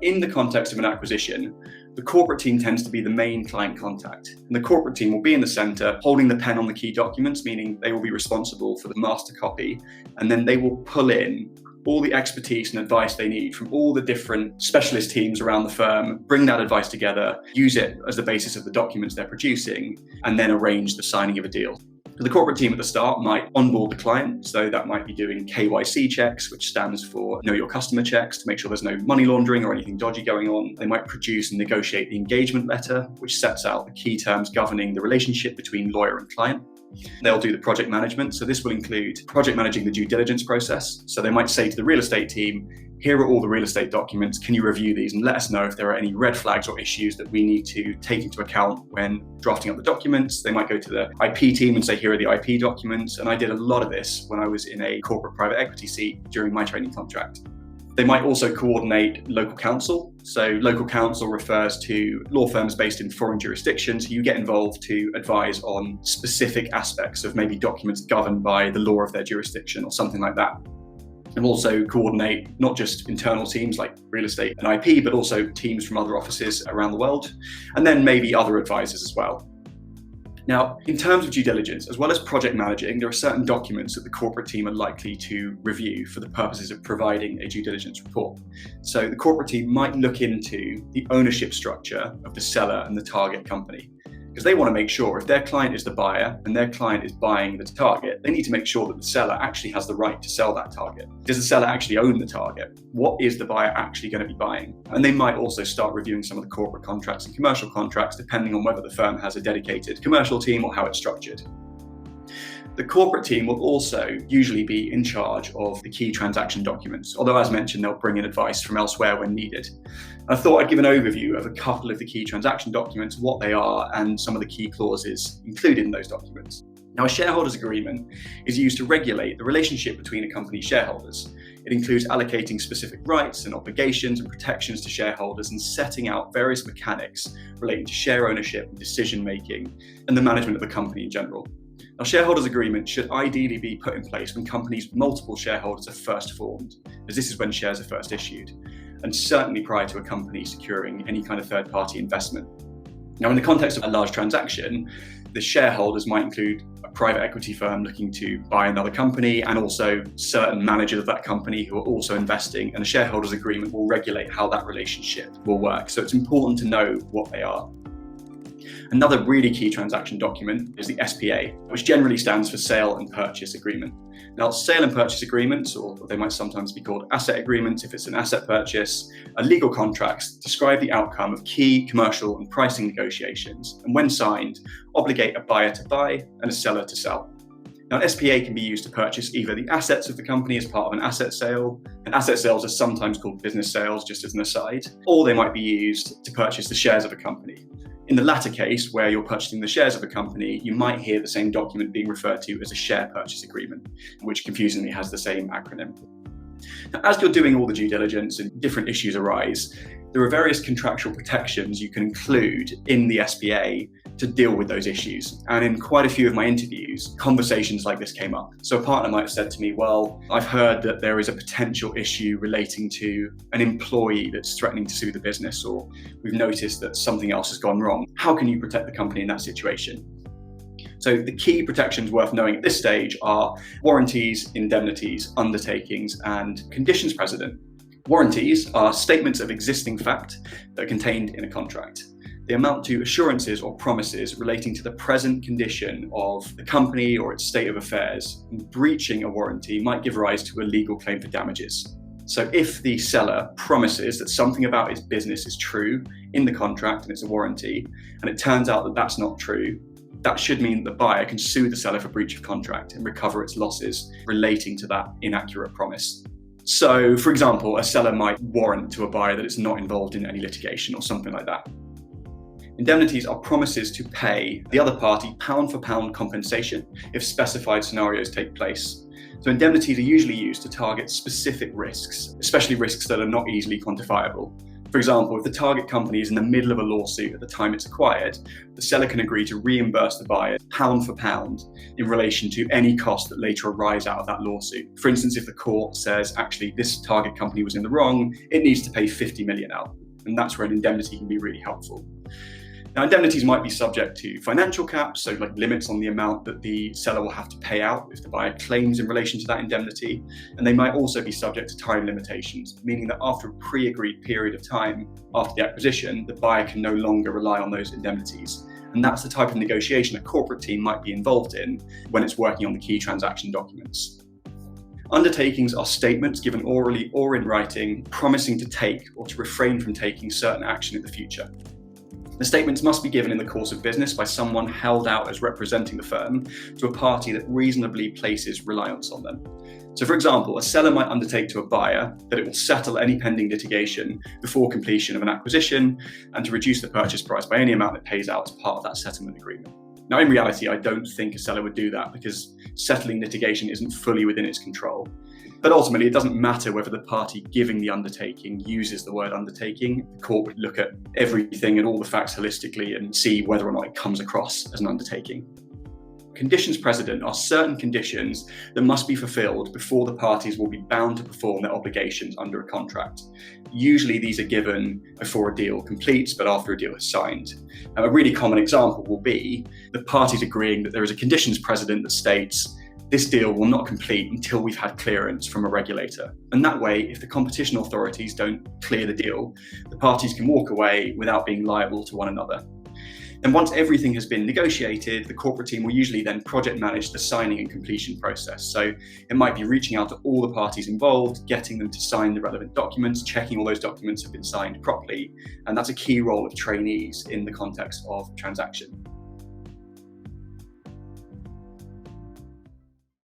In the context of an acquisition, the corporate team tends to be the main client contact. And the corporate team will be in the center, holding the pen on the key documents, meaning they will be responsible for the master copy. And then they will pull in all the expertise and advice they need from all the different specialist teams around the firm, bring that advice together, use it as the basis of the documents they're producing, and then arrange the signing of a deal. The corporate team at the start might onboard the client, so that might be doing KYC checks, which stands for Know Your Customer checks, to make sure there's no money laundering or anything dodgy going on. They might produce and negotiate the engagement letter, which sets out the key terms governing the relationship between lawyer and client. They'll do the project management, so this will include project managing the due diligence process. So they might say to the real estate team, here are all the real estate documents, can you review these and let us know if there are any red flags or issues that we need to take into account when drafting up the documents. They might go to the IP team and say, here are the IP documents. And I did a lot of this when I was in a corporate private equity seat during my training contract. They might also coordinate local counsel. So local counsel refers to law firms based in foreign jurisdictions who get involved to advise on specific aspects of maybe documents governed by the law of their jurisdiction or something like that. And also coordinate not just internal teams like real estate and IP, but also teams from other offices around the world, and then maybe other advisors as well. Now, in terms of due diligence, as well as project managing, there are certain documents that the corporate team are likely to review for the purposes of providing a due diligence report. So the corporate team might look into the ownership structure of the seller and the target company, because they want to make sure if their client is the buyer and their client is buying the target, they need to make sure that the seller actually has the right to sell that target. Does the seller actually own the target? What is the buyer actually going to be buying? And they might also start reviewing some of the corporate contracts and commercial contracts, depending on whether the firm has a dedicated commercial team or how it's structured. The corporate team will also usually be in charge of the key transaction documents, although as mentioned, they'll bring in advice from elsewhere when needed. I thought I'd give an overview of a couple of the key transaction documents, what they are, and some of the key clauses included in those documents. Now, a shareholders agreement is used to regulate the relationship between a company's shareholders. It includes allocating specific rights and obligations and protections to shareholders and setting out various mechanics relating to share ownership and decision-making and the management of the company in general. Now, shareholders agreement should ideally be put in place when companies with multiple shareholders are first formed, as this is when shares are first issued, and certainly prior to a company securing any kind of third-party investment. Now, in the context of a large transaction, the shareholders might include a private equity firm looking to buy another company and also certain managers of that company who are also investing, and a shareholders agreement will regulate how that relationship will work. So it's important to know what they are. Another really key transaction document is the SPA, which generally stands for Sale and Purchase Agreement. Now, sale and purchase agreements, or they might sometimes be called asset agreements if it's an asset purchase, are legal contracts that describe the outcome of key commercial and pricing negotiations, and when signed, obligate a buyer to buy and a seller to sell. Now, an SPA can be used to purchase either the assets of the company as part of an asset sale, and asset sales are sometimes called business sales, just as an aside, or they might be used to purchase the shares of a company. In the latter case, where you're purchasing the shares of a company, you might hear the same document being referred to as a share purchase agreement, which confusingly has the same acronym. Now, as you're doing all the due diligence and different issues arise, there are various contractual protections you can include in the SPA to deal with those issues. And in quite a few of my interviews, conversations like this came up. So a partner might have said to me, well, I've heard that there is a potential issue relating to an employee that's threatening to sue the business, or we've noticed that something else has gone wrong. How can you protect the company in that situation? So the key protections worth knowing at this stage are warranties, indemnities, undertakings, and conditions precedent. Warranties are statements of existing fact that are contained in a contract. They amount to assurances or promises relating to the present condition of the company or its state of affairs. And breaching a warranty might give rise to a legal claim for damages. So if the seller promises that something about his business is true in the contract and it's a warranty, and it turns out that that's not true, that should mean the buyer can sue the seller for breach of contract and recover its losses relating to that inaccurate promise. So, for example, a seller might warrant to a buyer that it's not involved in any litigation or something like that. Indemnities are promises to pay the other party pound for pound compensation if specified scenarios take place. So indemnities are usually used to target specific risks, especially risks that are not easily quantifiable. For example, if the target company is in the middle of a lawsuit at the time it's acquired, the seller can agree to reimburse the buyer pound for pound in relation to any cost that later arise out of that lawsuit. For instance, if the court says, actually, this target company was in the wrong, it needs to pay 50 million out. And that's where an indemnity can be really helpful. Now, indemnities might be subject to financial caps, so like limits on the amount that the seller will have to pay out if the buyer claims in relation to that indemnity. And they might also be subject to time limitations, meaning that after a pre-agreed period of time after the acquisition, the buyer can no longer rely on those indemnities. And that's the type of negotiation a corporate team might be involved in when it's working on the key transaction documents. Undertakings are statements given orally or in writing, promising to take or to refrain from taking certain action in the future. The statements must be given in the course of business by someone held out as representing the firm to a party that reasonably places reliance on them. So, for example, a seller might undertake to a buyer that it will settle any pending litigation before completion of an acquisition and to reduce the purchase price by any amount it pays out as part of that settlement agreement. Now, in reality, I don't think a seller would do that because settling litigation isn't fully within its control. But ultimately, it doesn't matter whether the party giving the undertaking uses the word undertaking. The court would look at everything and all the facts holistically and see whether or not it comes across as an undertaking. Conditions precedent are certain conditions that must be fulfilled before the parties will be bound to perform their obligations under a contract. Usually these are given before a deal completes, but after a deal is signed. Now, a really common example will be the parties agreeing that there is a conditions precedent that states this deal will not complete until we've had clearance from a regulator. And that way, if the competition authorities don't clear the deal, the parties can walk away without being liable to one another. And once everything has been negotiated, the corporate team will usually then project manage the signing and completion process. So it might be reaching out to all the parties involved, getting them to sign the relevant documents, checking all those documents have been signed properly. And that's a key role of trainees in the context of transaction.